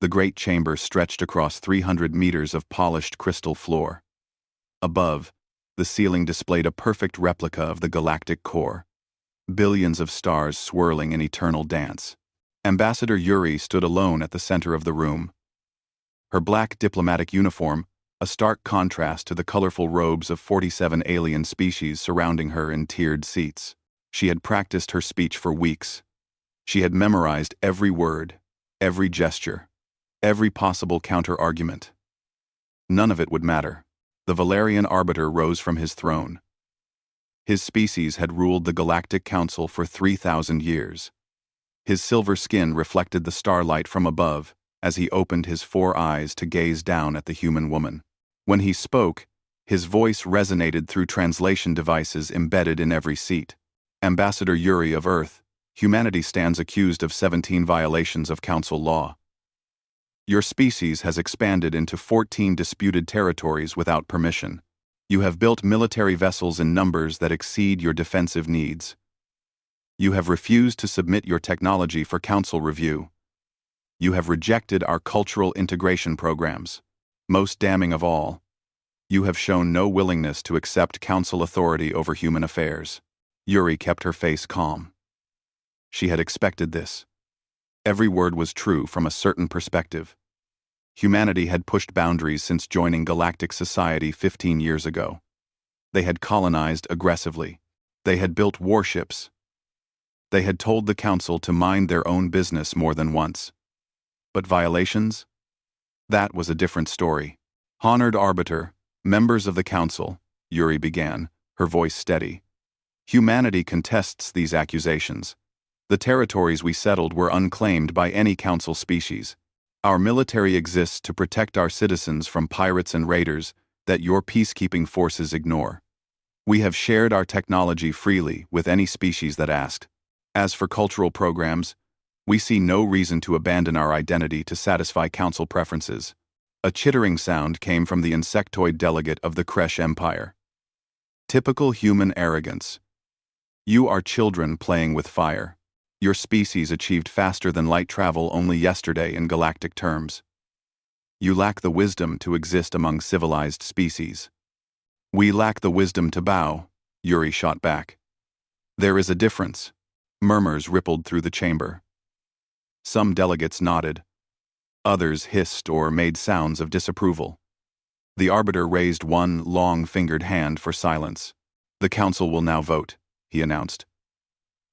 The great chamber stretched across 300 meters of polished crystal floor. Above, the ceiling displayed a perfect replica of the galactic core, billions of stars swirling in eternal dance. Ambassador Yuri stood alone at the center of the room. Her black diplomatic uniform, a stark contrast to the colorful robes of 47 alien species surrounding her in tiered seats. She had practiced her speech for weeks. She had memorized every word, every gesture, every possible counter-argument. None of it would matter. The Valerian Arbiter rose from his throne. His species had ruled the Galactic Council for 3,000 years. His silver skin reflected the starlight from above as he opened his 4 eyes to gaze down at the human woman. When he spoke, his voice resonated through translation devices embedded in every seat. Ambassador Yuri of Earth, humanity stands accused of 17 violations of Council law. Your species has expanded into 14 disputed territories without permission. You have built military vessels in numbers that exceed your defensive needs. You have refused to submit your technology for Council review. You have rejected our cultural integration programs. Most damning of all, you have shown no willingness to accept Council authority over human affairs. Yuri kept her face calm. She had expected this. Every word was true from a certain perspective. Humanity had pushed boundaries since joining galactic society 15 years ago. They had colonized aggressively. They had built warships. They had told the Council to mind their own business more than once. But violations? That was a different story. Honored Arbiter, members of the Council, Yuri began, her voice steady. Humanity contests these accusations. The territories we settled were unclaimed by any Council species. Our military exists to protect our citizens from pirates and raiders that your peacekeeping forces ignore. We have shared our technology freely with any species that asked. As for cultural programs, we see no reason to abandon our identity to satisfy Council preferences. A chittering sound came from the insectoid delegate of the Kresh Empire. Typical human arrogance. You are children playing with fire. Your species achieved faster than light travel only yesterday in galactic terms. You lack the wisdom to exist among civilized species. We lack the wisdom to bow, Yuri shot back. There is a difference. Murmurs rippled through the chamber. Some delegates nodded. Others hissed or made sounds of disapproval. The Arbiter raised one long-fingered hand for silence. The Council will now vote, he announced.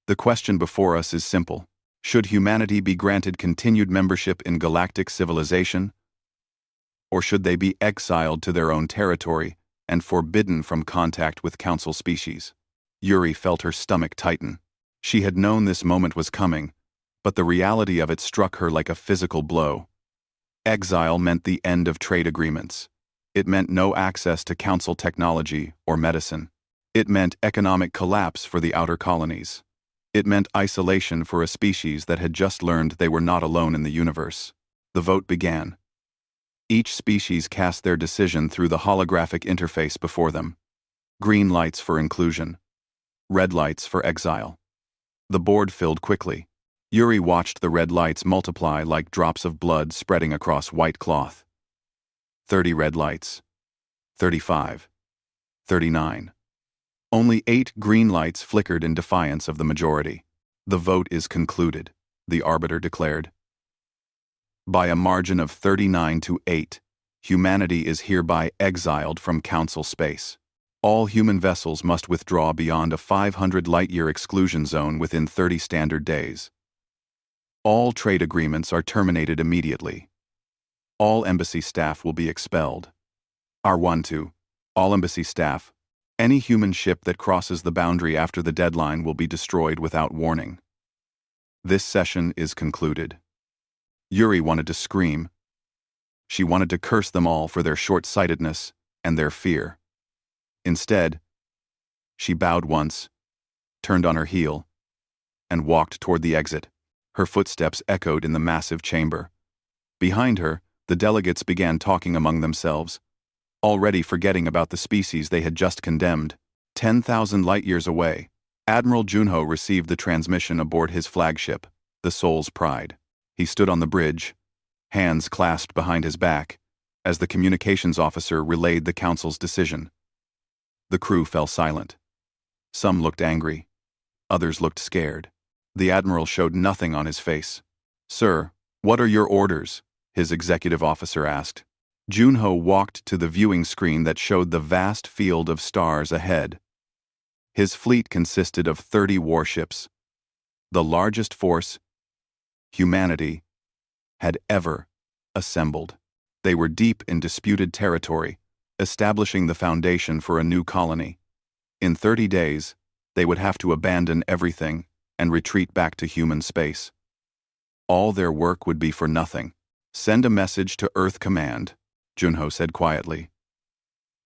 The question before us is simple. Should humanity be granted continued membership in galactic civilization? Or should they be exiled to their own territory and forbidden from contact with Council species? Yuri felt her stomach tighten. She had known this moment was coming, but the reality of it struck her like a physical blow. Exile meant the end of trade agreements. It meant no access to Council technology or medicine. It meant economic collapse for the outer colonies. It meant isolation for a species that had just learned they were not alone in the universe. The vote began. Each species cast their decision through the holographic interface before them. Green lights for inclusion. Red lights for exile. The board filled quickly. Yuri watched the red lights multiply like drops of blood spreading across white cloth. 30 red lights. 35. 39. Only 8 green lights flickered in defiance of the majority. The vote is concluded, the Arbiter declared. By a margin of 39-8, humanity is hereby exiled from Council space. All human vessels must withdraw beyond a 500 light-year exclusion zone within 30 standard days. All trade agreements are terminated immediately. All embassy staff will be expelled. R12, all embassy staff. Any human ship that crosses the boundary after the deadline will be destroyed without warning. This session is concluded. Yuri wanted to scream. She wanted to curse them all for their short-sightedness and their fear. Instead, she bowed once, turned on her heel, and walked toward the exit. Her footsteps echoed in the massive chamber. Behind her, the delegates began talking among themselves, already forgetting about the species they had just condemned. 10,000 light-years away, Admiral Junho received the transmission aboard his flagship, the Soul's Pride. He stood on the bridge, hands clasped behind his back, as the communications officer relayed the council's decision. The crew fell silent. Some looked angry. Others looked scared. The admiral showed nothing on his face. "Sir, what are your orders?" his executive officer asked. Junho walked to the viewing screen that showed the vast field of stars ahead. His fleet consisted of 30 warships, the largest force humanity had ever assembled. They were deep in disputed territory, establishing the foundation for a new colony. In 30 days, they would have to abandon everything and retreat back to human space. All their work would be for nothing. "Send a message to Earth Command," Junho said quietly.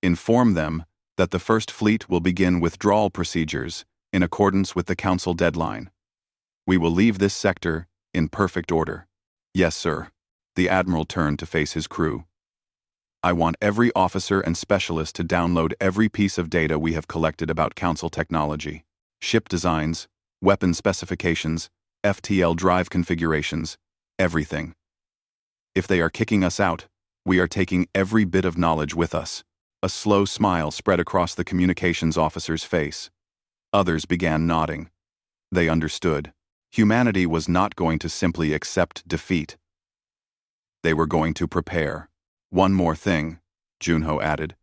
"Inform them that the First Fleet will begin withdrawal procedures in accordance with the Council deadline. We will leave this sector in perfect order." "Yes, sir." The Admiral turned to face his crew. "I want every officer and specialist to download every piece of data we have collected about Council technology. Ship designs, weapon specifications, FTL drive configurations, everything. If they are kicking us out, we are taking every bit of knowledge with us." A slow smile spread across the communications officer's face. Others began nodding. They understood. Humanity was not going to simply accept defeat. They were going to prepare. "One more thing," Junho added.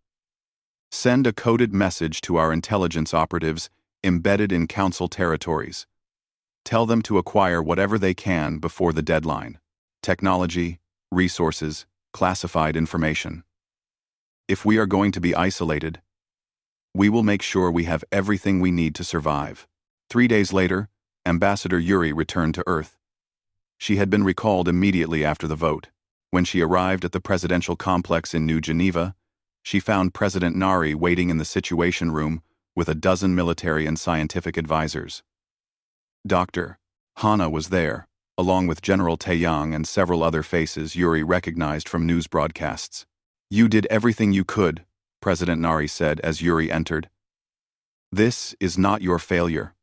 "Send a coded message to our intelligence operatives embedded in Council territories. Tell them to acquire whatever they can before the deadline. Technology, resources, classified information. If we are going to be isolated, we will make sure we have everything we need to survive." 3 days later, Ambassador Yuri returned to Earth. She had been recalled immediately after the vote. When she arrived at the presidential complex in New Geneva, she found President Nari waiting in the Situation Room with a dozen military and scientific advisors. Dr. Hana was there, along with General Taeyang and several other faces Yuri recognized from news broadcasts. "You did everything you could," President Nari said as Yuri entered. "This is not your failure.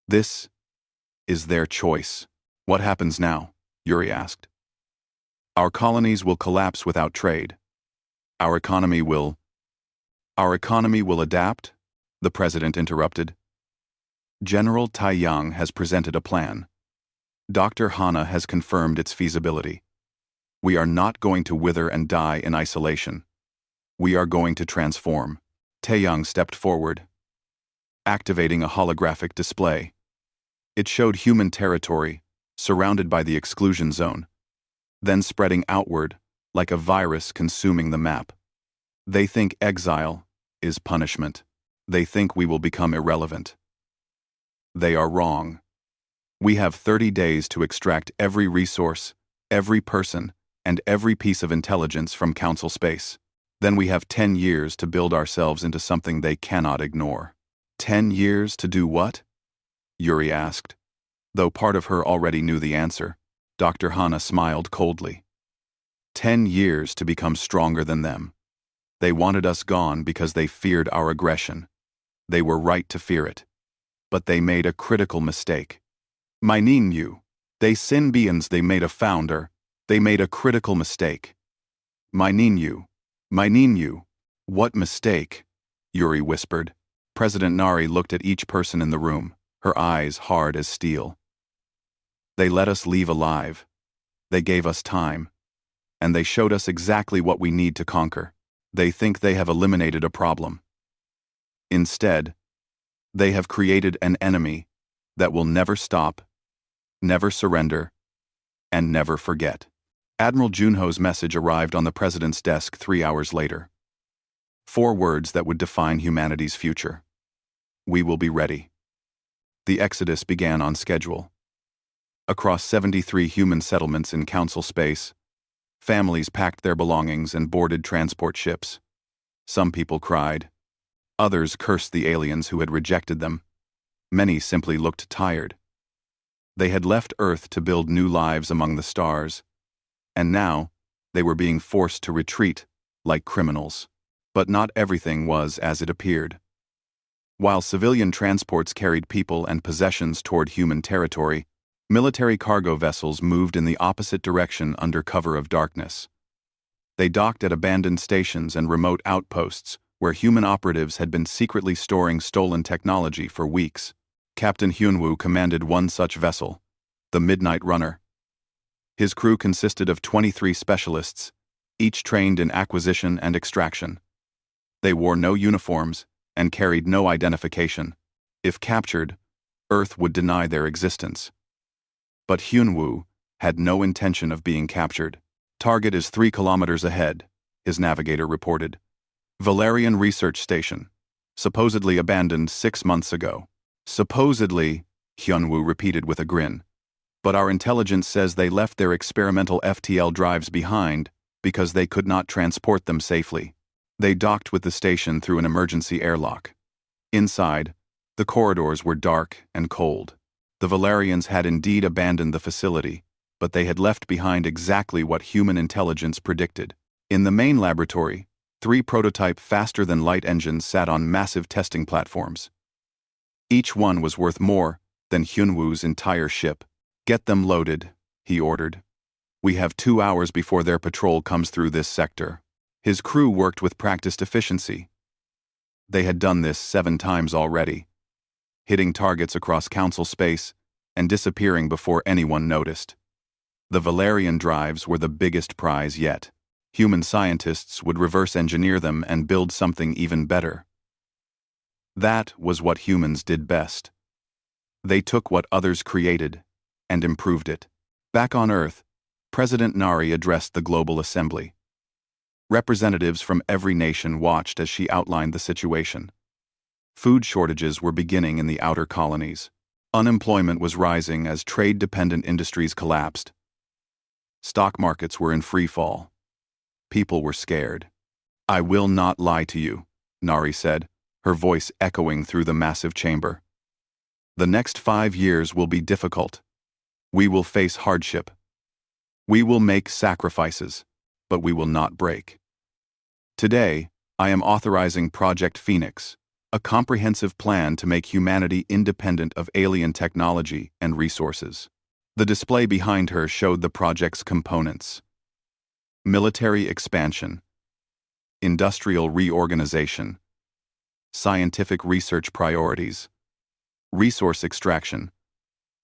This is their choice." "What happens now?" Yuri asked. "Our colonies will collapse without trade. Our economy will adapt," the president interrupted. "General Taeyang has presented a plan. Dr. Hana has confirmed its feasibility. We are not going to wither and die in isolation. We are going to transform." Taeyang stepped forward, activating a holographic display. It showed human territory, surrounded by the exclusion zone, then spreading outward like a virus consuming the map. "They think exile is punishment. They think we will become irrelevant. They are wrong. We have 30 days to extract every resource, every person, and every piece of intelligence from Council space. Then we have 10 years to build ourselves into something they cannot ignore." 10 years to do what? Yuri asked. Though part of her already knew the answer, Dr. Hana smiled coldly. 10 years to become stronger than them. They wanted us gone because they feared our aggression. They were right to fear it. But they made a critical mistake. Meinen you, they Sinbians they made a founder, they made a critical mistake. Meinen you, what mistake? Yuri whispered. President Nari looked at each person in the room, her eyes hard as steel. They let us leave alive. They gave us time. And they showed us exactly what we need to conquer. They think they have eliminated a problem. Instead, they have created an enemy that will never stop, never surrender, and never forget. Admiral Junho's message arrived on the president's desk 3 hours later. 4 words that would define humanity's future. We will be ready. The exodus began on schedule. Across 73 human settlements in Council space, families packed their belongings and boarded transport ships. Some people cried. Others cursed the aliens who had rejected them. Many simply looked tired. They had left Earth to build new lives among the stars, and now they were being forced to retreat like criminals. But not everything was as it appeared. While civilian transports carried people and possessions toward human territory, Military cargo vessels moved in the opposite direction under cover of darkness. They docked at abandoned stations and remote outposts where human operatives had been secretly storing stolen technology for weeks. Captain Hyunwoo commanded one such vessel, the Midnight Runner. His crew consisted of 23 specialists, each trained in acquisition and extraction. They wore no uniforms and carried no identification. If captured, Earth would deny their existence. But Hyunwoo had no intention of being captured. "Target is 3 kilometers ahead," his navigator reported. "Valerian Research Station. Supposedly abandoned 6 months ago." "Supposedly," Hyunwoo repeated with a grin. "But our intelligence says they left their experimental FTL drives behind because they could not transport them safely. They docked with the station through an emergency airlock. Inside, the corridors were dark and cold. The Valerians had indeed abandoned the facility, but they had left behind exactly what human intelligence predicted. In the main laboratory, 3 prototype faster-than-light engines sat on massive testing platforms. Each one was worth more than Hyunwoo's entire ship. "Get them loaded," he ordered. "We have 2 hours before their patrol comes through this sector." His crew worked with practiced efficiency. They had done this 7 times already, hitting targets across Council space and disappearing before anyone noticed. The Valerian drives were the biggest prize yet. Human scientists would reverse engineer them and build something even better. That was what humans did best. They took what others created and improved it. Back on Earth, President Nari addressed the Global Assembly. Representatives from every nation watched as she outlined the situation. Food shortages were beginning in the outer colonies. Unemployment was rising as trade-dependent industries collapsed. Stock markets were in free fall. People were scared. "I will not lie to you," Nari said, her voice echoing through the massive chamber. "The next 5 years will be difficult. We will face hardship. We will make sacrifices, but we will not break. Today, I am authorizing Project Phoenix, a comprehensive plan to make humanity independent of alien technology and resources." The display behind her showed the project's components: military expansion, industrial reorganization, scientific research priorities, resource extraction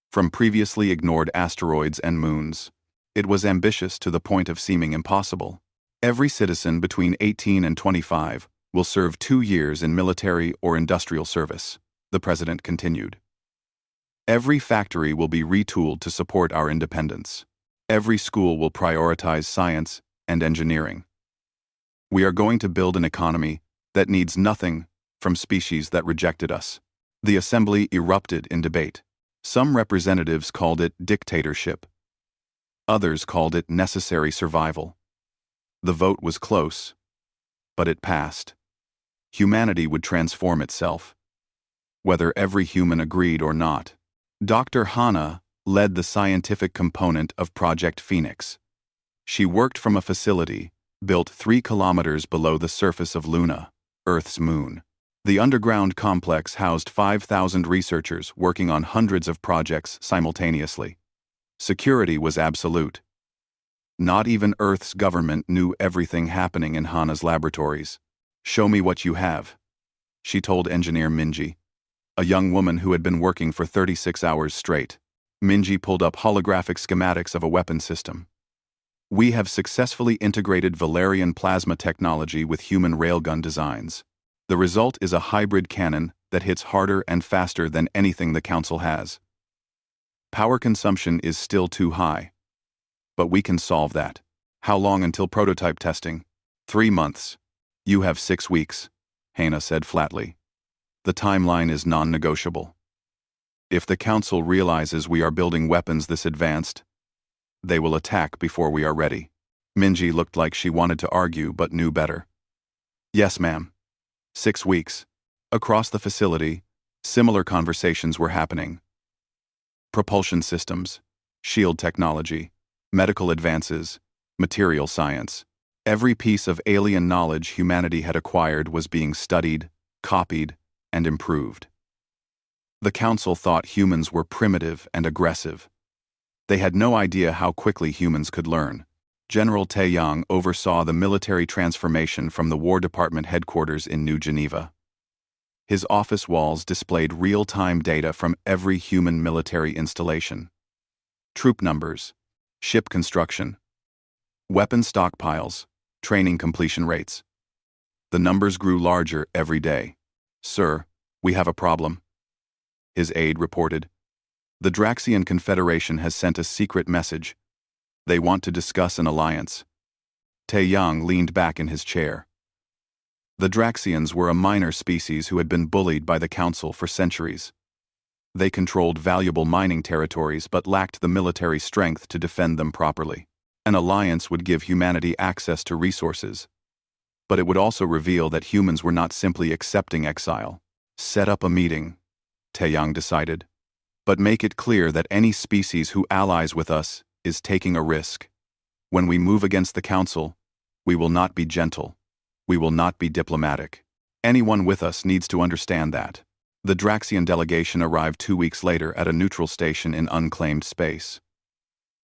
from previously ignored asteroids and moons. It was ambitious to the point of seeming impossible. "Every citizen between 18 and 25 will serve 2 years in military or industrial service," the president continued. "Every factory will be retooled to support our independence. Every school will prioritize science and engineering. We are going to build an economy that needs nothing from species that rejected us." The assembly erupted in debate. Some representatives called it dictatorship. Others called it necessary survival. The vote was close, but it passed. Humanity would transform itself, whether every human agreed or not. Dr. Hana led the scientific component of Project Phoenix. She worked from a facility built 3 kilometers below the surface of Luna, Earth's moon. The underground complex housed 5,000 researchers working on hundreds of projects simultaneously. Security was absolute. Not even Earth's government knew everything happening in Hana's laboratories. "Show me what you have," she told engineer Minji, a young woman who had been working for 36 hours straight. Minji pulled up holographic schematics of a weapon system. "We have successfully integrated Valerian plasma technology with human railgun designs. The result is a hybrid cannon that hits harder and faster than anything the Council has. Power consumption is still too high, but we can solve that." "How long until prototype testing?" 3 months. "You have 6 weeks, Hana said flatly. "The timeline is non-negotiable. If the Council realizes we are building weapons this advanced, they will attack before we are ready." Minji looked like she wanted to argue but knew better. "Yes, ma'am. 6 weeks." Across the facility, similar conversations were happening. Propulsion systems, shield technology, medical advances, material science. Every piece of alien knowledge humanity had acquired was being studied, copied, and improved. The Council thought humans were primitive and aggressive, They had no idea how quickly humans could learn. General Taeyang oversaw the military transformation from the War Department headquarters in New Geneva. His office walls displayed real-time data from every human military installation. Troop numbers, ship construction, weapon stockpiles, training completion rates. The numbers grew larger every day. "Sir, we have a problem," his aide reported. "The Draxian Confederation has sent a secret message. They want to discuss an alliance." Taeyang leaned back in his chair. The Draxians were a minor species who had been bullied by the Council for centuries. They controlled valuable mining territories but lacked the military strength to defend them properly. An alliance would give humanity access to resources, but it would also reveal that humans were not simply accepting exile. "Set up a meeting," Taeyang decided, "but make it clear that any species who allies with us is taking a risk. When we move against the Council, we will not be gentle. We will not be diplomatic. Anyone with us needs to understand that." The Draxian delegation arrived 2 weeks later at a neutral station in unclaimed space.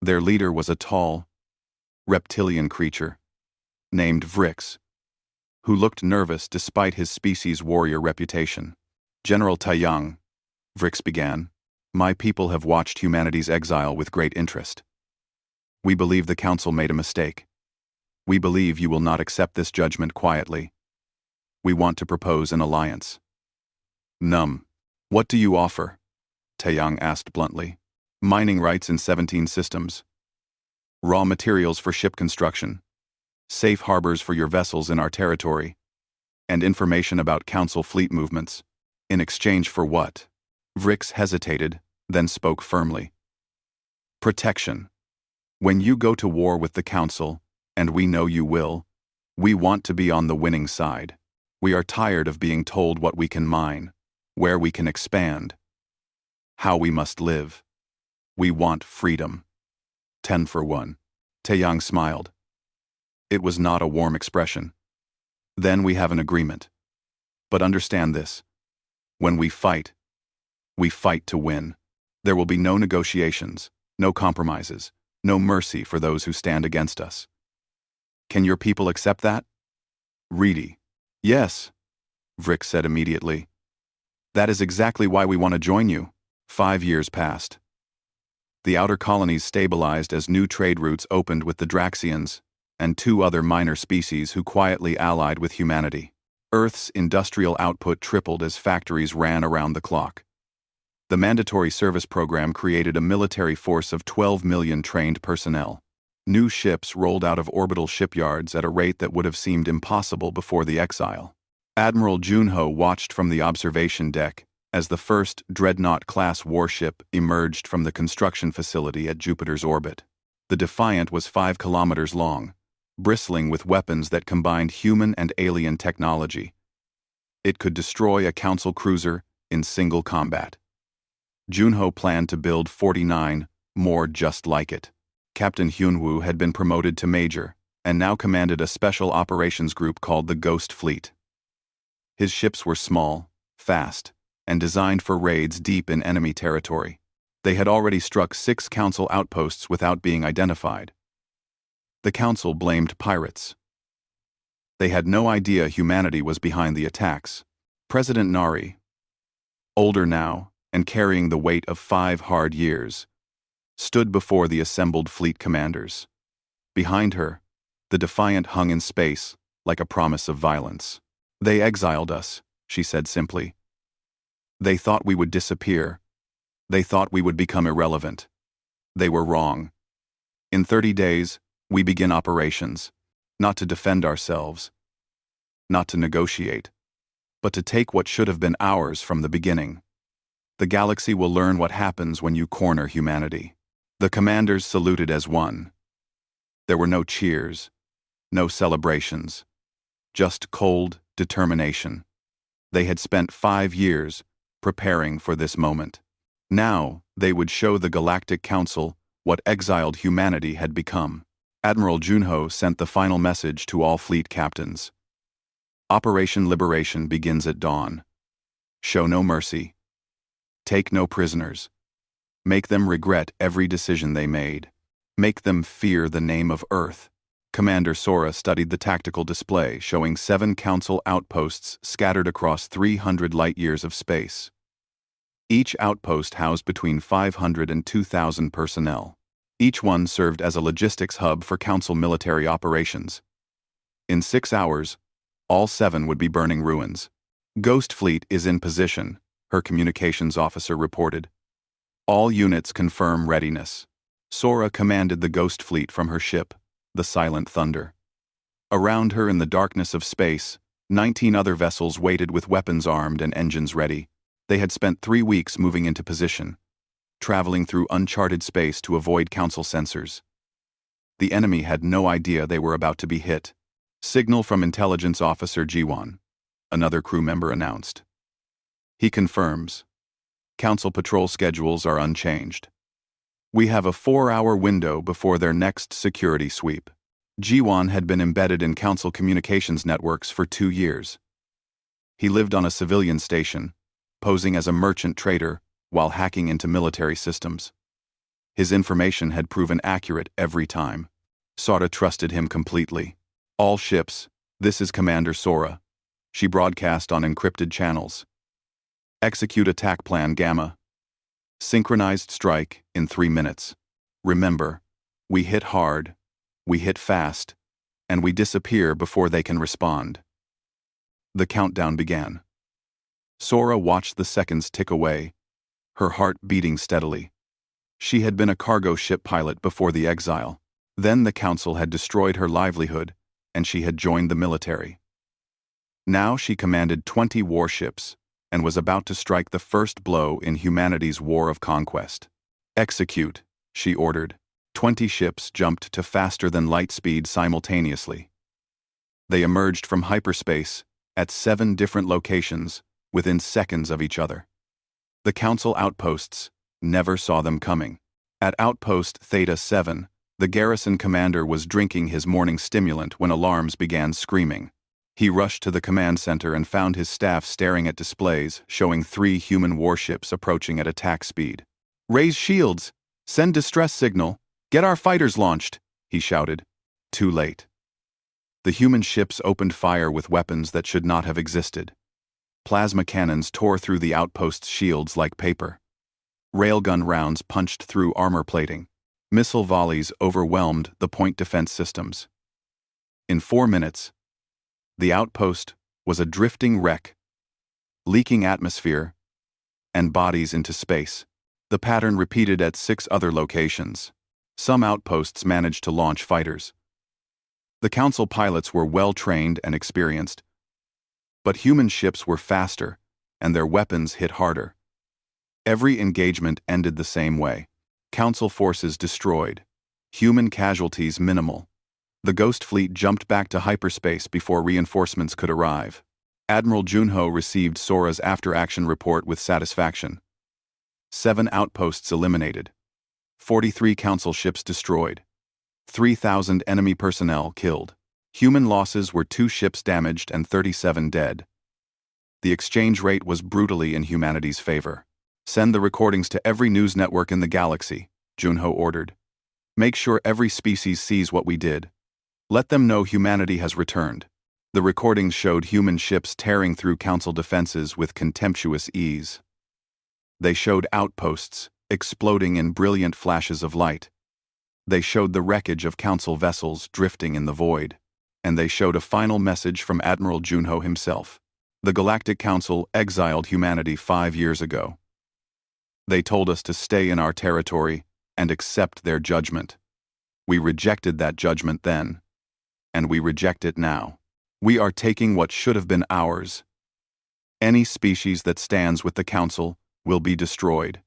Their leader was a tall, reptilian creature named Vrix, who looked nervous despite his species' warrior reputation. "General Taeyang," Vrix began, "my people have watched humanity's exile with great interest. We believe the Council made a mistake. We believe you will not accept this judgment quietly. We want to propose an alliance." What do you offer?" Taeyang asked bluntly. "Mining rights in 17 systems. Raw materials for ship construction. Safe harbors for your vessels in our territory. And information about Council fleet movements. In exchange for what?" Vrix hesitated, then spoke firmly. "Protection. When you go to war with the Council, and we know you will, we want to be on the winning side. We are tired of being told what we can mine, where we can expand, how we must live. We want freedom." 10 for 1. Taeyang smiled. It was not a warm expression. "Then we have an agreement. But understand this. When we fight to win. There will be no negotiations, no compromises, no mercy for those who stand against us. Can your people accept that?" "Reedy." "Yes," Vrix said immediately. "That is exactly why we want to join you." 5 years passed. The outer colonies stabilized as new trade routes opened with the Draxians and 2 other minor species who quietly allied with humanity. Earth's industrial output tripled as factories ran around the clock. The mandatory service program created a military force of 12 million trained personnel. New ships rolled out of orbital shipyards at a rate that would have seemed impossible before the exile. Admiral Junho watched from the observation deck as the first Dreadnought-class warship emerged from the construction facility at Jupiter's orbit. The Defiant was 5 kilometers long, bristling with weapons that combined human and alien technology. It could destroy a Council cruiser in single combat. Junho planned to build 49 more just like it. Captain Hyunwoo had been promoted to major and now commanded a special operations group called the Ghost Fleet. His ships were small, fast, and designed for raids deep in enemy territory. They had already struck 6 Council outposts without being identified. The Council blamed pirates. They had no idea humanity was behind the attacks. President Nari, older now and carrying the weight of 5 hard years, stood before the assembled fleet commanders. Behind her, the Defiant hung in space like a promise of violence. "They exiled us," she said simply. "They thought we would disappear. They thought we would become irrelevant. They were wrong. In 30 days, we begin operations, not to defend ourselves, not to negotiate, but to take what should have been ours from the beginning. The galaxy will learn what happens when you corner humanity." The commanders saluted as one. There were no cheers, no celebrations, just cold determination. They had spent 5 years preparing for this moment. Now they would show the Galactic Council what exiled humanity had become. Admiral Junho sent the final message to all fleet captains. "Operation Liberation begins at dawn. Show no mercy. Take no prisoners. Make them regret every decision they made. Make them fear the name of Earth. Commander Sora studied the tactical display showing 7 Council outposts scattered across 300 light-years of space. Each outpost housed between 500 and 2,000 personnel. Each one served as a logistics hub for Council military operations. In 6 hours, all 7 would be burning ruins. Ghost Fleet is in position, her communications officer reported. All units confirm readiness. Sora commanded the Ghost Fleet from her ship, the Silent Thunder. Around her in the darkness of space, 19 other vessels waited with weapons armed and engines ready. They had spent 3 weeks moving into position, traveling through uncharted space to avoid Council sensors. The enemy had no idea they were about to be hit. Signal from Intelligence Officer Jiwan, another crew member announced. He confirms. Council patrol schedules are unchanged. We have a 4-hour window before their next security sweep. Jiwan had been embedded in Council communications networks for 2 years. He lived on a civilian station, posing as a merchant trader while hacking into military systems. His information had proven accurate every time. Sora trusted him completely. All ships, this is Commander Sora. She broadcast on encrypted channels. Execute attack plan Gamma. Synchronized strike in 3 minutes. Remember, we hit hard, we hit fast, and we disappear before they can respond. The countdown began. Sora watched the seconds tick away, her heart beating steadily. She had been a cargo ship pilot before the exile. Then the Council had destroyed her livelihood, and she had joined the military. Now she commanded 20 warships, and was about to strike the first blow in humanity's war of conquest. Execute, she ordered. 20 ships jumped to faster-than-light speed simultaneously. They emerged from hyperspace at 7 different locations within seconds of each other. The Council outposts never saw them coming. At Outpost Theta 7, the garrison commander was drinking his morning stimulant when alarms began screaming. He rushed to the command center and found his staff staring at displays showing 3 human warships approaching at attack speed. "Raise shields! Send distress signal! Get our fighters launched!" he shouted. Too late. The human ships opened fire with weapons that should not have existed. Plasma cannons tore through the outpost's shields like paper. Railgun rounds punched through armor plating. Missile volleys overwhelmed the point defense systems. In 4 minutes, the outpost was a drifting wreck, leaking atmosphere, and bodies into space. The pattern repeated at 6 other locations. Some outposts managed to launch fighters. The Council pilots were well-trained and experienced, but human ships were faster, and their weapons hit harder. Every engagement ended the same way. Council forces destroyed. Human casualties minimal. The Ghost Fleet jumped back to hyperspace before reinforcements could arrive. Admiral Junho received Sora's after-action report with satisfaction. 7 outposts eliminated. 43 Council ships destroyed. 3,000 enemy personnel killed. Human losses were 2 ships damaged and 37 dead. The exchange rate was brutally in humanity's favor. "Send the recordings to every news network in the galaxy," Junho ordered. "Make sure every species sees what we did. Let them know humanity has returned." The recordings showed human ships tearing through Council defenses with contemptuous ease. They showed outposts exploding in brilliant flashes of light. They showed the wreckage of Council vessels drifting in the void. And they showed a final message from Admiral Junho himself. The Galactic Council exiled humanity 5 years ago. They told us to stay in our territory and accept their judgment. We rejected that judgment then, and we reject it now. We are taking what should have been ours. Any species that stands with the Council will be destroyed.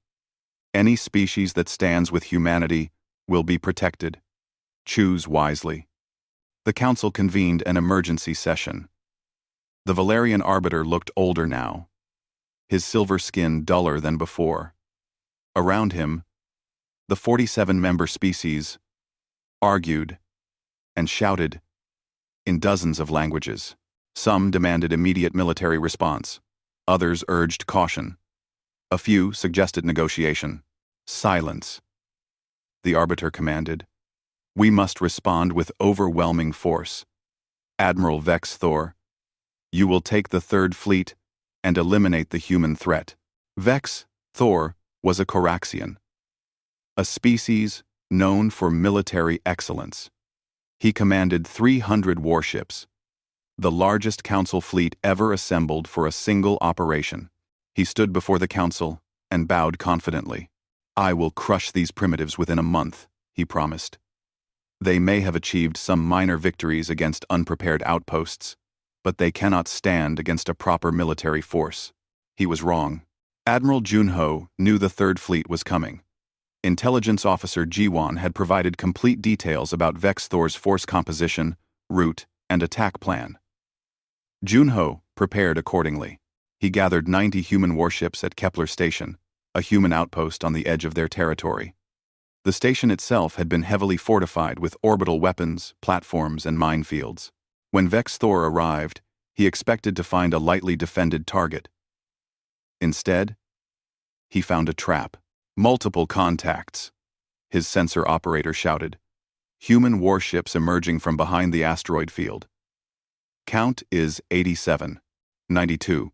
Any species that stands with humanity will be protected. Choose wisely. The Council convened an emergency session. The Valerian Arbiter looked older now, his silver skin duller than before. Around him, the 47-member species argued and shouted in dozens of languages. Some demanded immediate military response. Others urged caution. A few suggested negotiation. Silence, the Arbiter commanded. We must respond with overwhelming force. Admiral Vex Thor, you will take the Third Fleet and eliminate the human threat. Vex Thor was a Coraxian, a species known for military excellence. He commanded 300 warships, the largest Council fleet ever assembled for a single operation. He stood before the Council and bowed confidently. I will crush these primitives within a month, he promised. They may have achieved some minor victories against unprepared outposts, but they cannot stand against a proper military force. He was wrong. Admiral Junho knew the Third Fleet was coming. Intelligence Officer Jiwon had provided complete details about Vex Thor's force composition, route, and attack plan. Junho prepared accordingly. He gathered 90 human warships at Kepler Station, a human outpost on the edge of their territory. The station itself had been heavily fortified with orbital weapons, platforms, and minefields. When Vex Thor arrived, he expected to find a lightly defended target. Instead, he found a trap. Multiple contacts, his sensor operator shouted. Human warships emerging from behind the asteroid field. Count is 87. 92.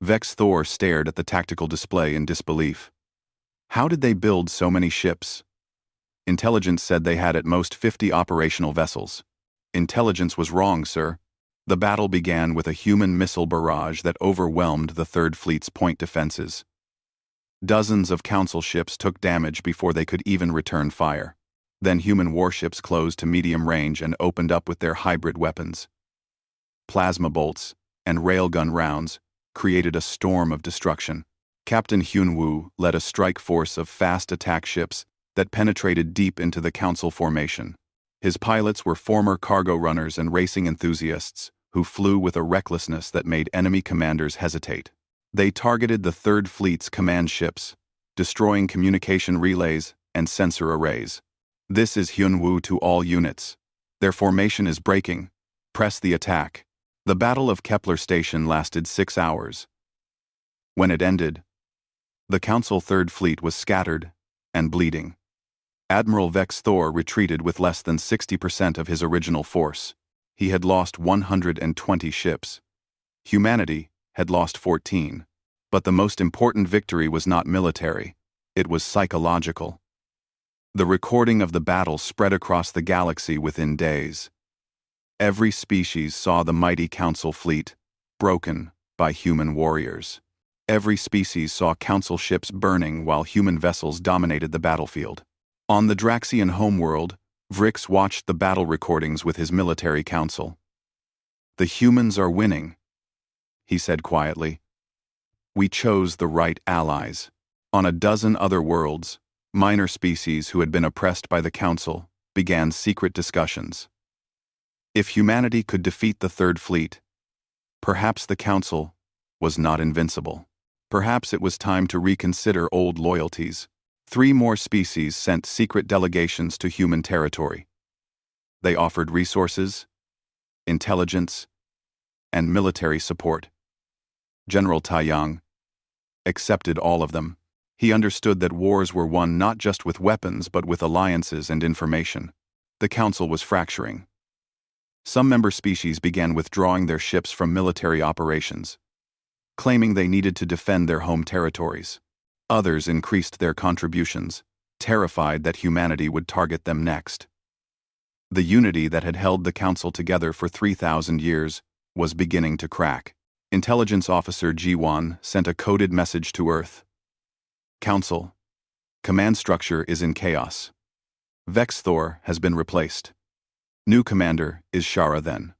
Vex Thor stared at the tactical display in disbelief. How did they build so many ships? Intelligence said they had at most 50 operational vessels. Intelligence was wrong, sir. The battle began with a human missile barrage that overwhelmed the Third Fleet's point defenses. Dozens of Council ships took damage before they could even return fire. Then human warships closed to medium range and opened up with their hybrid weapons. Plasma bolts and railgun rounds created a storm of destruction. Captain Hyun-woo led a strike force of fast attack ships that penetrated deep into the Council formation. His pilots were former cargo runners and racing enthusiasts who flew with a recklessness that made enemy commanders hesitate. They targeted the Third Fleet's command ships, destroying communication relays and sensor arrays. This is Hyun-woo to all units. Their formation is breaking. Press the attack. The Battle of Kepler Station lasted 6 hours. When it ended, the Council Third Fleet was scattered and bleeding. Admiral Vex Thor retreated with less than 60% of his original force. He had lost 120 ships. Humanity had lost 14. But the most important victory was not military. It was psychological. The recording of the battle spread across the galaxy within days. Every species saw the mighty Council fleet, broken by human warriors. Every species saw Council ships burning while human vessels dominated the battlefield. On the Draxian homeworld, Vrix watched the battle recordings with his military council. The humans are winning, he said quietly. We chose the right allies. On a dozen other worlds, minor species who had been oppressed by the Council began secret discussions. If humanity could defeat the Third Fleet, perhaps the Council was not invincible. Perhaps it was time to reconsider old loyalties. 3 more species sent secret delegations to human territory. They offered resources, intelligence, and military support. General Taiyang accepted all of them. He understood that wars were won not just with weapons but with alliances and information. The Council was fracturing. Some member species began withdrawing their ships from military operations, claiming they needed to defend their home territories. Others increased their contributions, terrified that humanity would target them next. The unity that had held the Council together for 3,000 years was beginning to crack. Intelligence Officer Jiwon sent a coded message to Earth. Council, command structure is in chaos. Vex Thor has been replaced. New commander is Shara Then,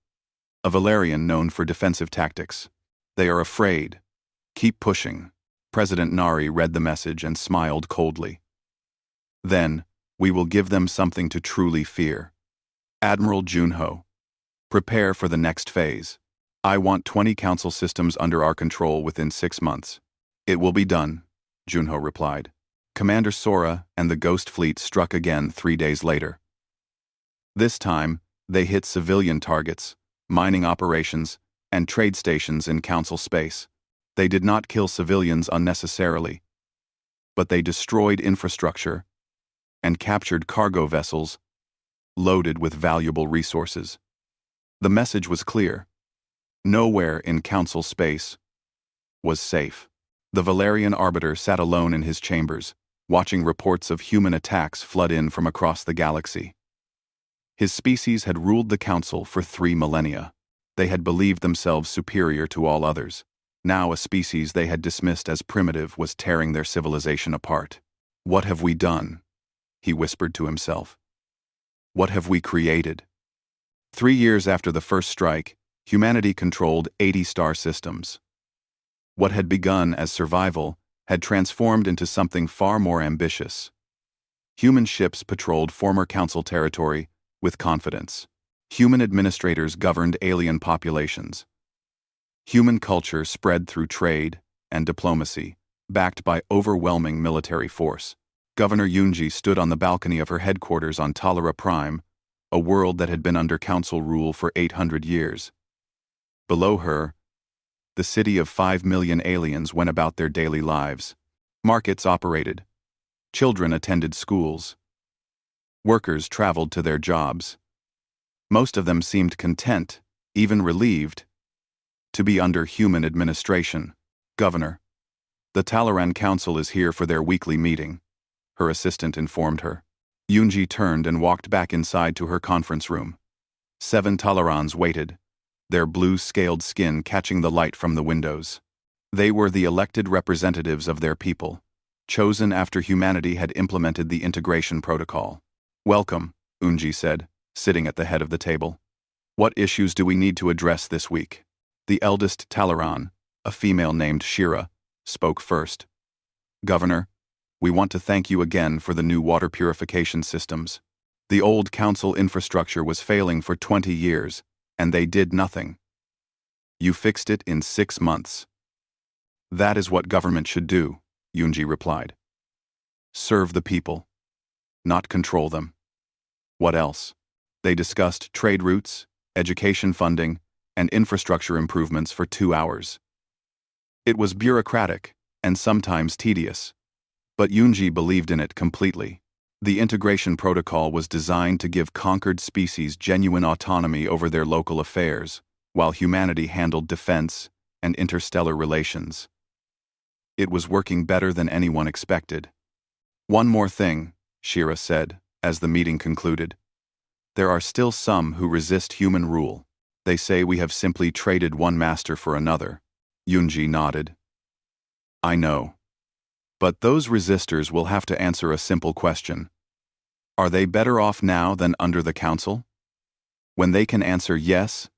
a Valerian known for defensive tactics. They are afraid. Keep pushing. President Nari read the message and smiled coldly. Then, we will give them something to truly fear. Admiral Junho, prepare for the next phase. I want 20 Council systems under our control within 6 months. It will be done, Junho replied. Commander Sora and the Ghost Fleet struck again 3 days later. This time, they hit civilian targets, mining operations, and trade stations in Council space. They did not kill civilians unnecessarily. but they destroyed infrastructure and captured cargo vessels loaded with valuable resources. The message was clear. Nowhere in Council space was safe. The Valerian Arbiter sat alone in his chambers, watching reports of human attacks flood in from across the galaxy. His species had ruled the Council for 3 millennia. They had believed themselves superior to all others. Now a species they had dismissed as primitive was tearing their civilization apart. "What have we done?" he whispered to himself. "What have we created?" 3 years after the first strike, humanity controlled 80 star systems. What had begun as survival had transformed into something far more ambitious. Human ships patrolled former Council territory with confidence. Human administrators governed alien populations. Human culture spread through trade and diplomacy, backed by overwhelming military force. Governor Yunji stood on the balcony of her headquarters on Talara Prime, a world that had been under Council rule for 800 years. Below her, the city of 5 million aliens went about their daily lives. Markets operated. Children attended schools. Workers traveled to their jobs. Most of them seemed content, even relieved, to be under human administration. "Governor, the Talaran Council is here for their weekly meeting," her assistant informed her. Yunji turned and walked back inside to her conference room. 7 Talarans waited, their blue-scaled skin catching the light from the windows. They were the elected representatives of their people, chosen after humanity had implemented the integration protocol. "Welcome," Unji said, sitting at the head of the table. "What issues do we need to address this week?" The eldest Talaran, a female named Shira, spoke first. "Governor, we want to thank you again for the new water purification systems. The old Council infrastructure was failing for 20 years, and they did nothing. You fixed it in 6 months. That is what government should do," Yunji replied. "Serve the people, not control them." "What else?" They discussed trade routes, education funding, and infrastructure improvements for 2 hours. It was bureaucratic and sometimes tedious, but Yunji believed in it completely. The integration protocol was designed to give conquered species genuine autonomy over their local affairs, while humanity handled defense and interstellar relations. It was working better than anyone expected. "One more thing," Shira said, as the meeting concluded. "There are still some who resist human rule. They say we have simply traded one master for another." Yunji nodded. "I know. But those resistors will have to answer a simple question. Are they better off now than under the Council? When they can answer yes,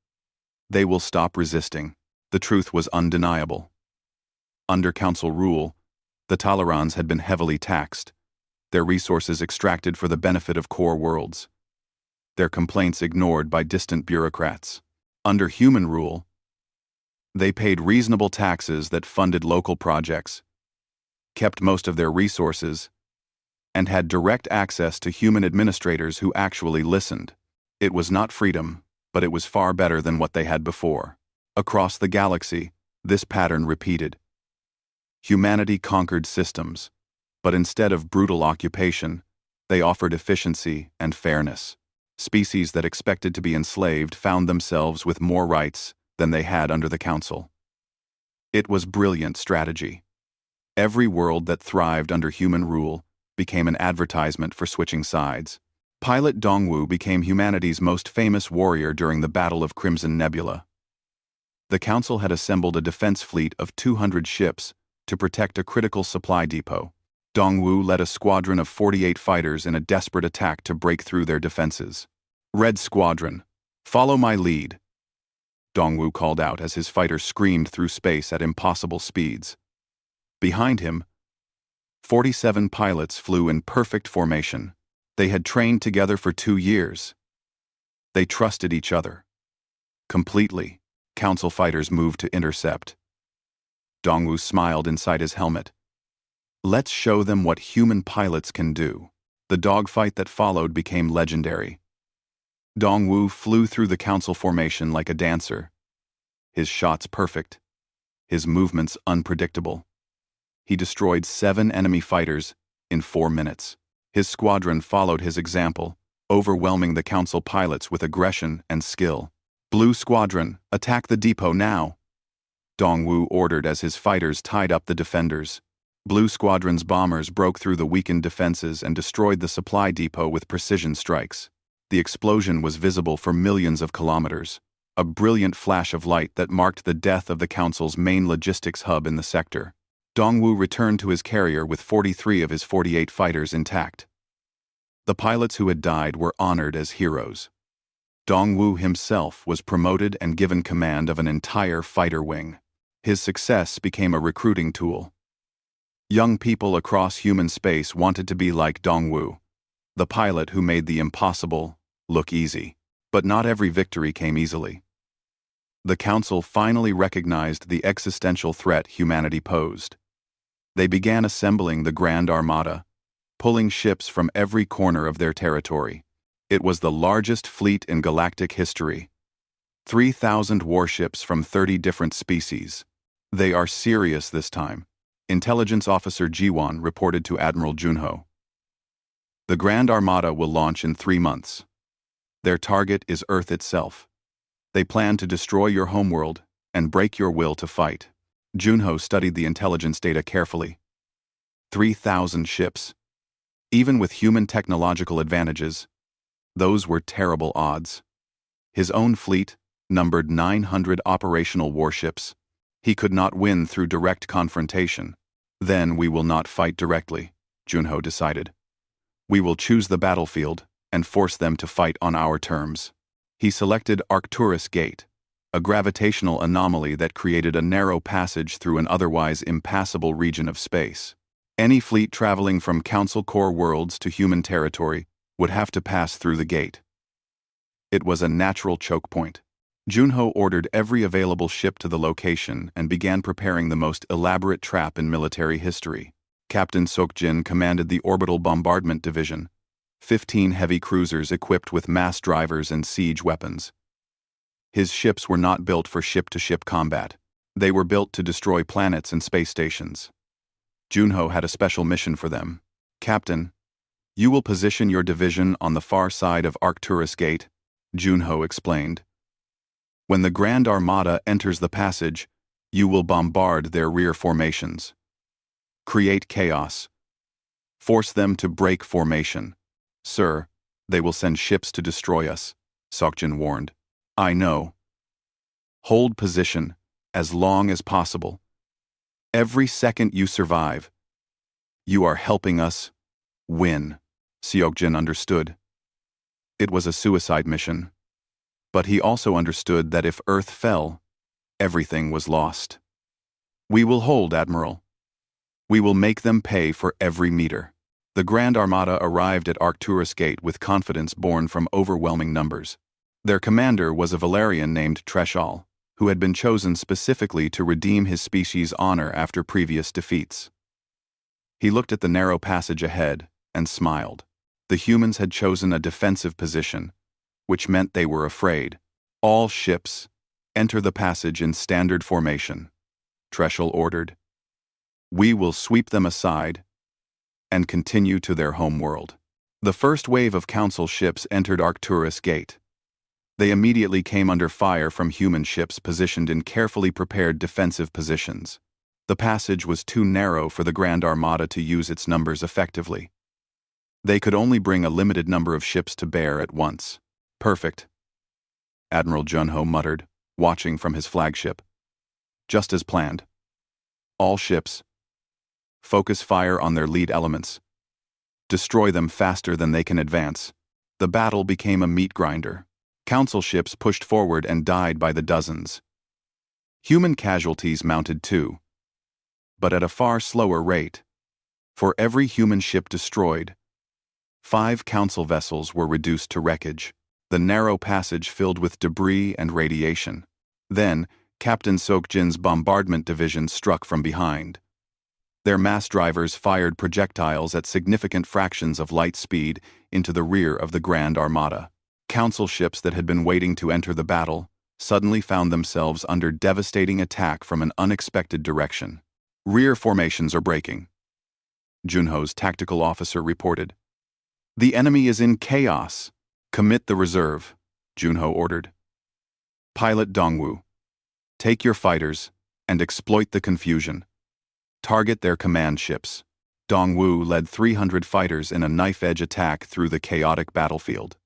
they will stop resisting." The truth was undeniable. Under Council rule, the Talarans had been heavily taxed, their resources extracted for the benefit of core worlds, their complaints ignored by distant bureaucrats. Under human rule, they paid reasonable taxes that funded local projects, kept most of their resources, and had direct access to human administrators who actually listened. It was not freedom, but it was far better than what they had before. Across the galaxy, this pattern repeated. Humanity conquered systems, but instead of brutal occupation, they offered efficiency and fairness. Species that expected to be enslaved found themselves with more rights than they had under the Council. It was brilliant strategy. Every world that thrived under human rule became an advertisement for switching sides. Pilot Dongwu became humanity's most famous warrior during the Battle of Crimson Nebula. The Council had assembled a defense fleet of 200 ships to protect a critical supply depot. Dongwu led a squadron of 48 fighters in a desperate attack to break through their defenses. "Red Squadron, follow my lead," Dongwu called out as his fighters screamed through space at impossible speeds. Behind him, 47 pilots flew in perfect formation. They had trained together for 2 years. They trusted each other. Completely, Council fighters moved to intercept. Dongwu smiled inside his helmet. "Let's show them what human pilots can do." The dogfight that followed became legendary. Dongwu flew through the Council formation like a dancer, his shots perfect, his movements unpredictable. he destroyed 7 enemy fighters in 4 minutes. His squadron followed his example, overwhelming the Council pilots with aggression and skill. "Blue Squadron, attack the depot now!" Dongwu ordered as his fighters tied up the defenders. Blue Squadron's bombers broke through the weakened defenses and destroyed the supply depot with precision strikes. The explosion was visible for millions of kilometers, a brilliant flash of light that marked the death of the Council's main logistics hub in the sector. Dongwu returned to his carrier with 43 of his 48 fighters intact. The pilots who had died were honored as heroes. Dongwu himself was promoted and given command of an entire fighter wing. His success became a recruiting tool. Young people across human space wanted to be like Dongwu, the pilot who made the impossible look easy. But not every victory came easily. The Council finally recognized the existential threat humanity posed. They began assembling the Grand Armada, pulling ships from every corner of their territory. It was the largest fleet in galactic history. 3,000 warships from 30 different species. "They are serious this time," Intelligence Officer Jiwan reported to Admiral Junho. "The Grand Armada will launch in 3 months. Their target is Earth itself. They plan to destroy your homeworld and break your will to fight." Junho studied the intelligence data carefully. 3,000 ships. Even with human technological advantages, those were terrible odds. His own fleet numbered 900 operational warships. He could not win through direct confrontation. "Then we will not fight directly," Junho decided. "We will choose the battlefield and force them to fight on our terms." He selected Arcturus Gate, a gravitational anomaly that created a narrow passage through an otherwise impassable region of space. Any fleet traveling from Council core worlds to human territory would have to pass through the gate. It was a natural choke point. Junho ordered every available ship to the location and began preparing the most elaborate trap in military history. Captain Sokjin commanded the Orbital Bombardment Division, 15 heavy cruisers equipped with mass drivers and siege weapons. His ships were not built for ship-to-ship combat. They were built to destroy planets and space stations. Junho had a special mission for them. "Captain, you will position your division on the far side of Arcturus Gate," Junho explained. "When the Grand Armada enters the passage, you will bombard their rear formations. Create chaos. Force them to break formation." "Sir, they will send ships to destroy us," Sokjin warned. "I know. Hold position as long as possible. Every second you survive, you are helping us win." Seokjin understood. It was a suicide mission. But he also understood that if Earth fell, everything was lost. "We will hold, Admiral. We will make them pay for every meter." The Grand Armada arrived at Arcturus Gate with confidence born from overwhelming numbers. Their commander was a Valerian named Treshal, who had been chosen specifically to redeem his species' honor after previous defeats. He looked at the narrow passage ahead and smiled. The humans had chosen a defensive position, which meant they were afraid. "All ships, enter the passage in standard formation," Treshal ordered. "We will sweep them aside and continue to their homeworld." The first wave of Council ships entered Arcturus Gate. They immediately came under fire from human ships positioned in carefully prepared defensive positions. The passage was too narrow for the Grand Armada to use its numbers effectively. They could only bring a limited number of ships to bear at once. "Perfect," Admiral Junho muttered, watching from his flagship. "Just as planned. All ships, focus fire on their lead elements. Destroy them faster than they can advance." The battle became a meat grinder. Council ships pushed forward and died by the dozens. Human casualties mounted too, but at a far slower rate. For every human ship destroyed, 5 Council vessels were reduced to wreckage. The narrow passage filled with debris and radiation. Then, Captain Sokjin's bombardment division struck from behind. Their mass drivers fired projectiles at significant fractions of light speed into the rear of the Grand Armada. Council ships that had been waiting to enter the battle suddenly found themselves under devastating attack from an unexpected direction. Rear formations are breaking, Junho's tactical officer reported. The enemy is in chaos. Commit the reserve, Junho ordered. Pilot Dongwu, take your fighters and exploit the confusion. Target their command ships. Dongwu led 300 fighters in a knife-edge attack through the chaotic battlefield.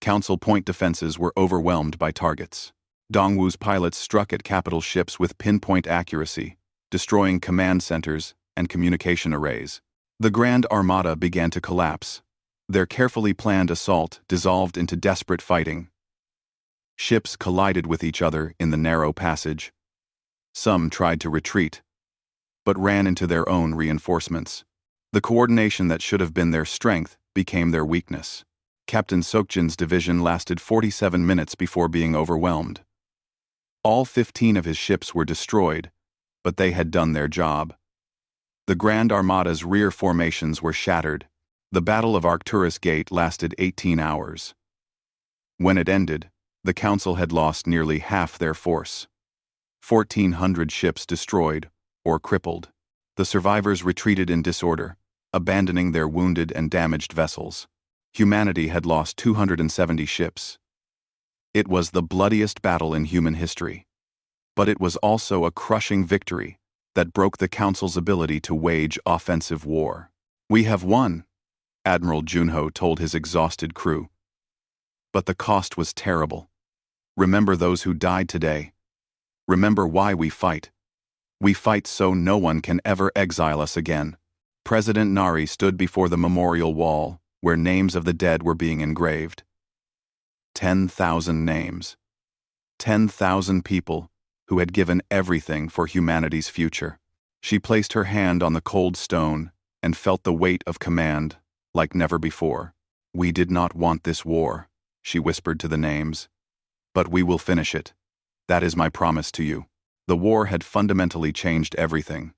Council point defenses were overwhelmed by targets. Dongwu's pilots struck at capital ships with pinpoint accuracy, destroying command centers and communication arrays. The Grand Armada began to collapse. Their carefully planned assault dissolved into desperate fighting. Ships collided with each other in the narrow passage. Some tried to retreat, but ran into their own reinforcements. The coordination that should have been their strength became their weakness. Captain Sokjin's division lasted 47 minutes before being overwhelmed. All 15 of his ships were destroyed, but they had done their job. The Grand Armada's rear formations were shattered. The Battle of Arcturus Gate lasted 18 hours. When it ended, the Council had lost nearly half their force. 1,400 ships destroyed or crippled. The survivors retreated in disorder, abandoning their wounded and damaged vessels. Humanity had lost 270 ships. It was the bloodiest battle in human history. But it was also a crushing victory that broke the Council's ability to wage offensive war. We have won, Admiral Junho told his exhausted crew. But the cost was terrible. Remember those who died today. Remember why we fight. We fight so no one can ever exile us again. President Nari stood before the memorial wall, where names of the dead were being engraved. 10,000 names. 10,000 people who had given everything for humanity's future. She placed her hand on the cold stone and felt the weight of command like never before. We did not want this war, she whispered to the names. But we will finish it. That is my promise to you. The war had fundamentally changed everything.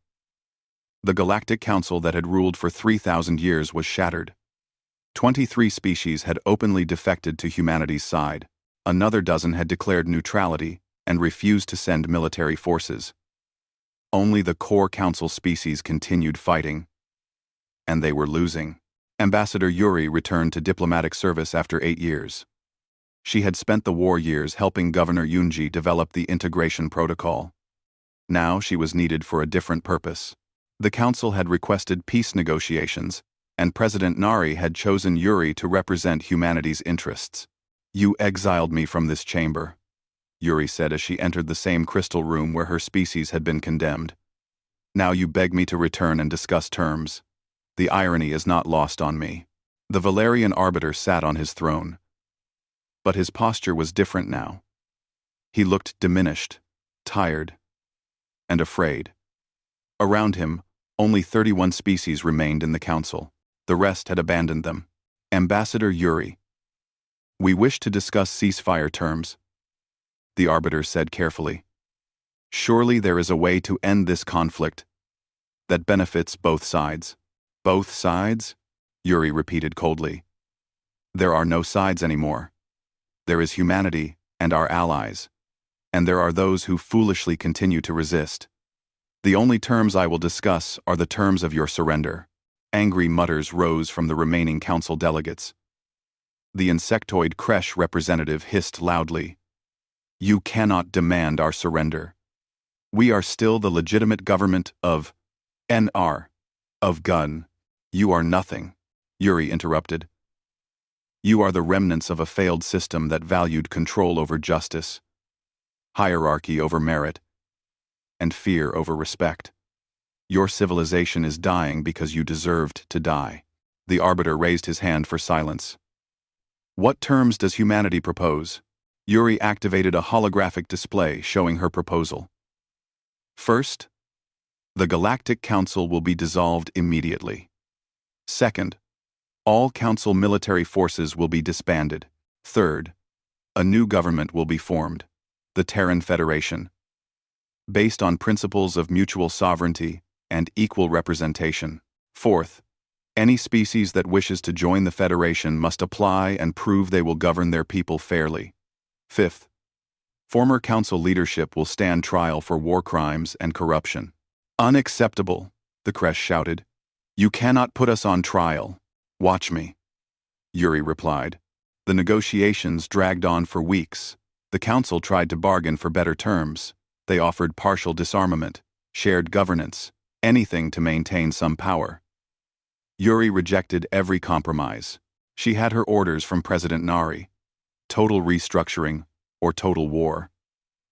The Galactic Council that had ruled for 3,000 years was shattered. 23 species had openly defected to humanity's side. Another dozen had declared neutrality and refused to send military forces. Only the core Council species continued fighting. And they were losing. Ambassador Yuri returned to diplomatic service after 8 years. She had spent the war years helping Governor Yunji develop the integration protocol. Now she was needed for a different purpose. The Council had requested peace negotiations, and President Nari had chosen Yuri to represent humanity's interests. You exiled me from this chamber, Yuri said as she entered the same crystal room where her species had been condemned. Now you beg me to return and discuss terms. The irony is not lost on me. The Valerian Arbiter sat on his throne. But his posture was different now. He looked diminished, tired, and afraid. Around him, only 31 species remained in the Council. The rest had abandoned them. Ambassador Yuri. We wish to discuss ceasefire terms, the Arbiter said carefully. Surely there is a way to end this conflict that benefits both sides. Both sides? Yuri repeated coldly. There are no sides anymore. There is humanity and our allies, and there are those who foolishly continue to resist. The only terms I will discuss are the terms of your surrender. Angry mutters rose from the remaining Council delegates. The insectoid Kresh representative hissed loudly. You cannot demand our surrender. We are still the legitimate government of NR, of Gun. You are nothing, Yuri interrupted. You are the remnants of a failed system that valued control over justice, hierarchy over merit, and fear over respect. Your civilization is dying because you deserved to die. The Arbiter raised his hand for silence. What terms does humanity propose? Yuri activated a holographic display showing her proposal. First, the Galactic Council will be dissolved immediately. Second, all Council military forces will be disbanded. Third, a new government will be formed, the Terran Federation, based on principles of mutual sovereignty and equal representation. Fourth, any species that wishes to join the Federation must apply and prove they will govern their people fairly. Fifth, former Council leadership will stand trial for war crimes and corruption. Unacceptable, the Crest shouted. You cannot put us on trial. Watch me. Yuri replied. The negotiations dragged on for weeks. The council tried to bargain for better terms. They offered partial disarmament, shared governance, anything to maintain some power. Yuri rejected every compromise. She had her orders from President Nari. Total restructuring or total war.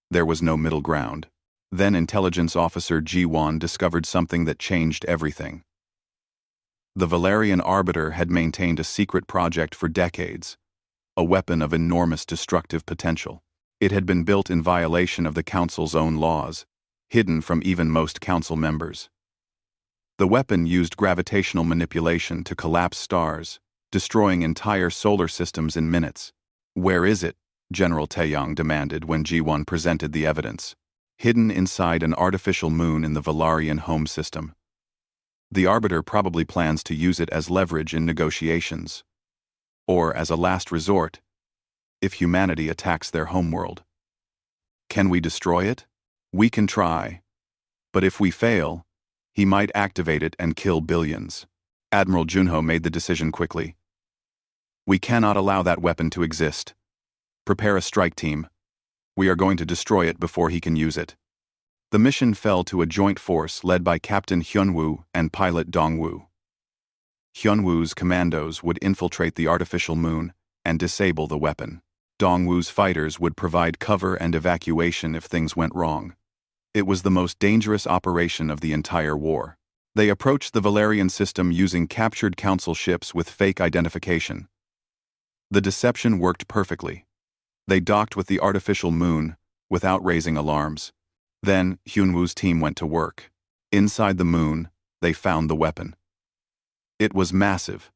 There was no middle ground. Then intelligence officer G1 discovered something that changed everything. The Valerian Arbiter had maintained a secret project for decades, a weapon of enormous destructive potential. It had been built in violation of the Council's own laws, hidden from even most Council members. The weapon used gravitational manipulation to collapse stars, destroying entire solar systems in minutes. Where is it? General Taeyong demanded when G1 presented the evidence. Hidden inside an artificial moon in the Valarian home system. The Arbiter probably plans to use it as leverage in negotiations. Or as a last resort, if humanity attacks their homeworld. Can we destroy it? We can try. But if we fail, he might activate it and kill billions. Admiral Junho made the decision quickly. We cannot allow that weapon to exist. Prepare a strike team. We are going to destroy it before he can use it. The mission fell to a joint force led by Captain Hyunwoo and pilot Dongwoo. Hyunwoo's commandos would infiltrate the artificial moon and disable the weapon. Dongwoo's fighters would provide cover and evacuation if things went wrong. It was the most dangerous operation of the entire war. They approached the Valerian system using captured Council ships with fake identification. The deception worked perfectly. They docked with the artificial moon without raising alarms. Then Hyunwoo's team went to work. Inside the moon, they found the weapon. It was massive,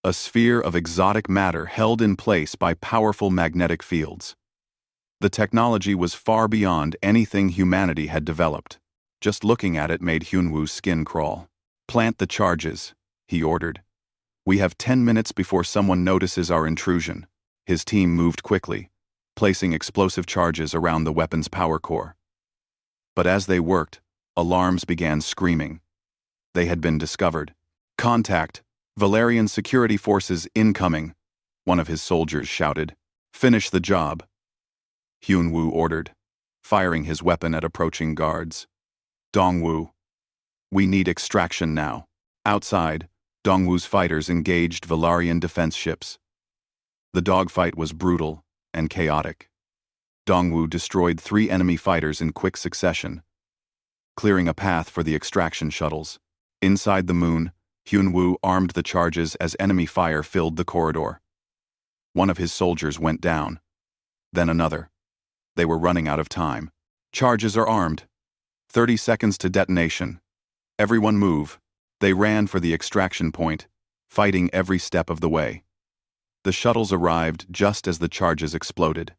a sphere of exotic matter held in place by powerful magnetic fields. The technology was far beyond anything humanity had developed. Just looking at it made Hyunwoo's skin crawl. Plant the charges, he ordered. We have 10 minutes before someone notices our intrusion. His team moved quickly, placing explosive charges around the weapon's power core. But as they worked, alarms began screaming. They had been discovered. Contact! Valerian security forces incoming, one of his soldiers shouted. Finish the job. Hyunwoo ordered, firing his weapon at approaching guards. Dongwoo. We need extraction now. Outside, Dongwoo's fighters engaged Valarian defense ships. The dogfight was brutal and chaotic. Dongwoo destroyed 3 enemy fighters in quick succession, clearing a path for the extraction shuttles. Inside the moon, Hyunwoo armed the charges as enemy fire filled the corridor. One of his soldiers went down, then another. They were running out of time. Charges are armed. 30 seconds to detonation. Everyone move. They ran for the extraction point, fighting every step of the way. The shuttles arrived just as the charges exploded.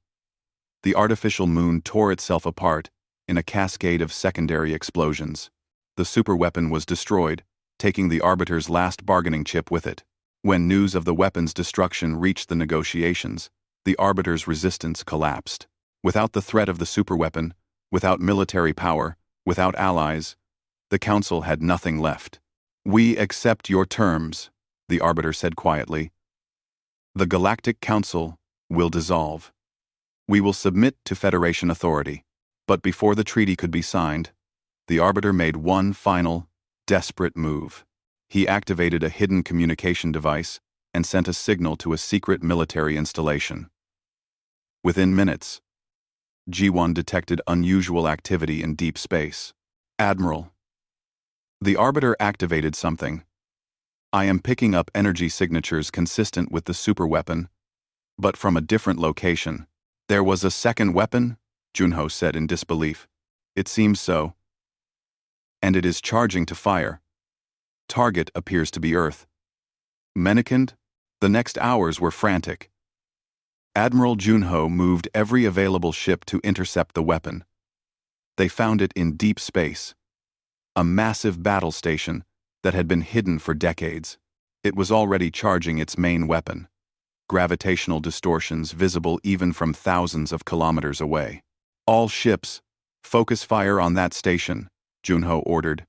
The artificial moon tore itself apart in a cascade of secondary explosions. The superweapon was destroyed, taking the Arbiter's last bargaining chip with it. When news of the weapon's destruction reached the negotiations, the Arbiter's resistance collapsed. Without the threat of the superweapon, without military power, without allies, the Council had nothing left. We accept your terms, the Arbiter said quietly. The Galactic Council will dissolve. We will submit to Federation authority. But before the treaty could be signed, the Arbiter made one final, desperate move. He activated a hidden communication device and sent a signal to a secret military installation. Within minutes, G1 detected unusual activity in deep space. Admiral. The Arbiter activated something. I am picking up energy signatures consistent with the superweapon, but from a different location. There was a second weapon? Junho said in disbelief. It seems so. And it is charging to fire. Target appears to be Earth. Menacant? The next hours were frantic. Admiral Junho moved every available ship to intercept the weapon. They found it in deep space. A massive battle station that had been hidden for decades. It was already charging its main weapon. Gravitational distortions visible even from thousands of kilometers away. All ships, focus fire on that station, Junho ordered.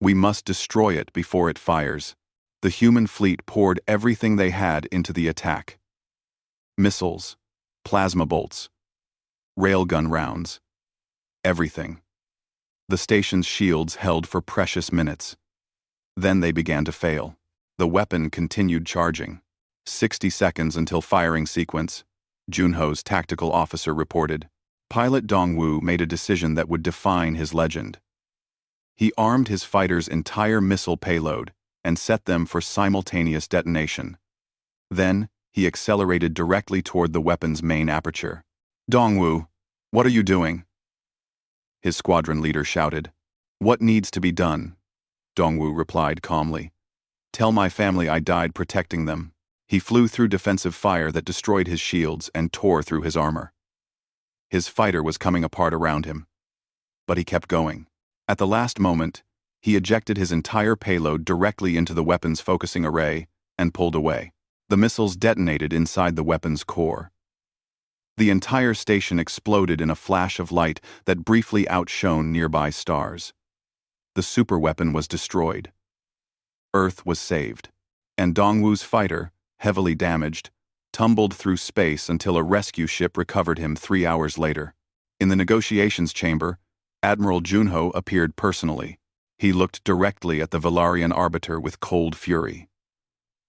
We must destroy it before it fires. The human fleet poured everything they had into the attack. Missiles, plasma bolts, railgun rounds, everything. The station's shields held for precious minutes. Then they began to fail. The weapon continued charging. 60 seconds until firing sequence, Junho's tactical officer reported. Pilot Dongwu made a decision that would define his legend. He armed his fighter's entire missile payload and set them for simultaneous detonation. Then, he accelerated directly toward the weapon's main aperture. "Dongwu, what are you doing?" His squadron leader shouted. "What needs to be done?" Dongwu replied calmly. "Tell my family I died protecting them." He flew through defensive fire that destroyed his shields and tore through his armor. His fighter was coming apart around him. But he kept going. At the last moment, he ejected his entire payload directly into the weapon's focusing array and pulled away. The missiles detonated inside the weapon's core. The entire station exploded in a flash of light that briefly outshone nearby stars. The superweapon was destroyed. Earth was saved. And Dongwu's fighter, heavily damaged, tumbled through space until a rescue ship recovered him 3 hours later. In the negotiations chamber, Admiral Junho appeared personally. He looked directly at the Valarian arbiter with cold fury.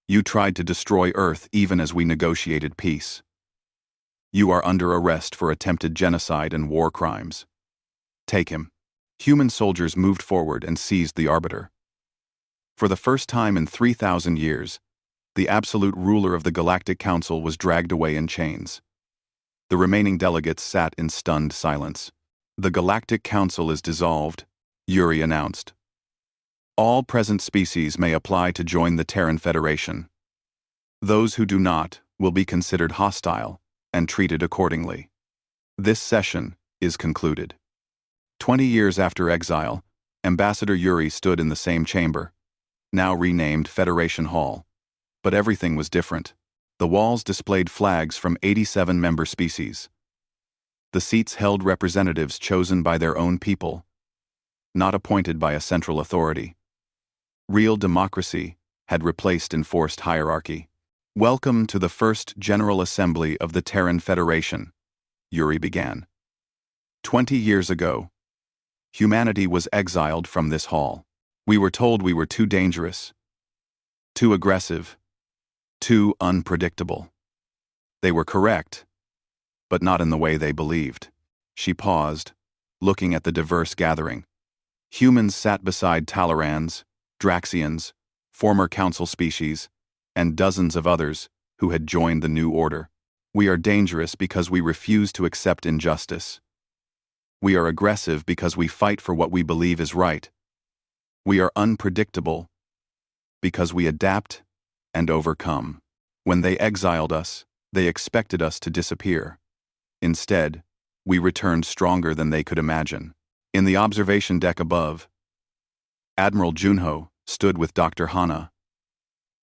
"You tried to destroy Earth even as we negotiated peace. You are under arrest for attempted genocide and war crimes. Take him." Human soldiers moved forward and seized the arbiter. For the first time in 3,000 years, the absolute ruler of the Galactic Council was dragged away in chains. The remaining delegates sat in stunned silence. "The Galactic Council is dissolved," Yuri announced. "All present species may apply to join the Terran Federation. Those who do not will be considered hostile and treated accordingly. This session is concluded." 20 years after exile, Ambassador Yuri stood in the same chamber, now renamed Federation Hall. But everything was different. The walls displayed flags from 87 member species. The seats held representatives chosen by their own people, not appointed by a central authority. Real democracy had replaced enforced hierarchy. "Welcome to the first General Assembly of the Terran Federation," Yuri began. 20 years ago, humanity was exiled from this hall. We were told we were too dangerous, too aggressive, too unpredictable. They were correct, but not in the way they believed. She paused, looking at the diverse gathering. Humans sat beside Talorans, Draxians, former council species, and dozens of others who had joined the new order. "We are dangerous because we refuse to accept injustice. We are aggressive because we fight for what we believe is right. We are unpredictable because we adapt and overcome. When they exiled us, they expected us to disappear. Instead, we returned stronger than they could imagine." In the observation deck above, Admiral Junho stood with Dr. Hana,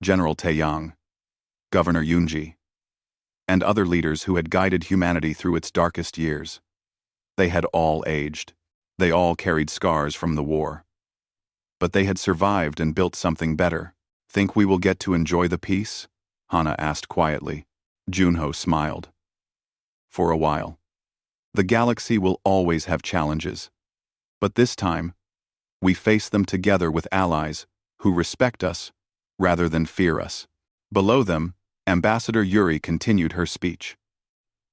General Taeyang, Governor Yunji, and other leaders who had guided humanity through its darkest years. They had all aged. They all carried scars from the war. But they had survived and built something better. "Think we will get to enjoy the peace?" Hana asked quietly. Junho smiled. "For a while. The galaxy will always have challenges. But this time, we face them together with allies who respect us rather than fear us." Below them, Ambassador Yuri continued her speech.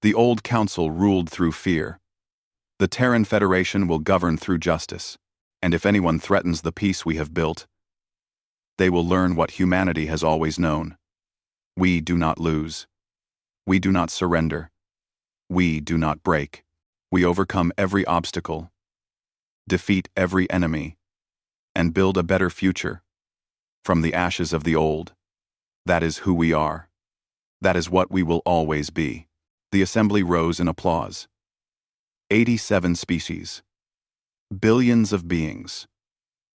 "The old council ruled through fear. The Terran Federation will govern through justice, and if anyone threatens the peace we have built, they will learn what humanity has always known. We do not lose. We do not surrender. We do not break. We overcome every obstacle, defeat every enemy, and build a better future from the ashes of the old. That is who we are. That is what we will always be." The assembly rose in applause. 87 species. Billions of beings.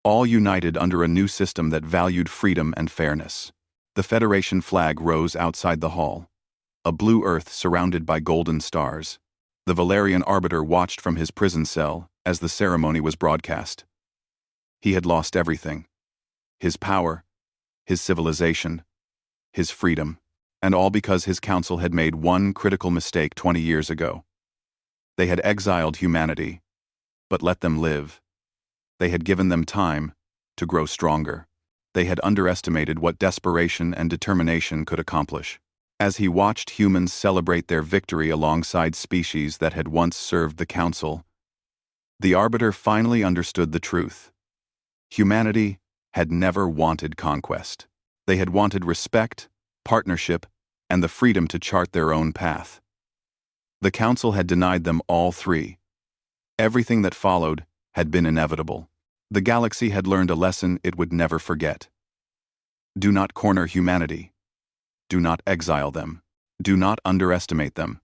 All united under a new system that valued freedom and fairness. The Federation flag rose outside the hall. A blue earth surrounded by golden stars. The Valarian arbiter watched from his prison cell as the ceremony was broadcast. He had lost everything: his power, his civilization, his freedom, and all because his council had made one critical mistake 20 years ago. They had exiled humanity, but let them live. They had given them time to grow stronger. They had underestimated what desperation and determination could accomplish. As he watched humans celebrate their victory alongside species that had once served the Council, the Arbiter finally understood the truth. Humanity had never wanted conquest. They had wanted respect, partnership, and the freedom to chart their own path. The Council had denied them all three. Everything that followed had been inevitable. The galaxy had learned a lesson it would never forget. Do not corner humanity. Do not exile them. Do not underestimate them.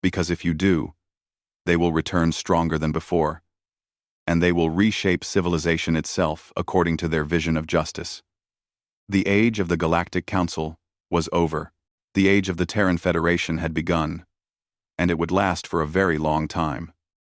Because if you do, they will return stronger than before, and they will reshape civilization itself according to their vision of justice. The age of the Galactic Council was over. The age of the Terran Federation had begun, and it would last for a very long time.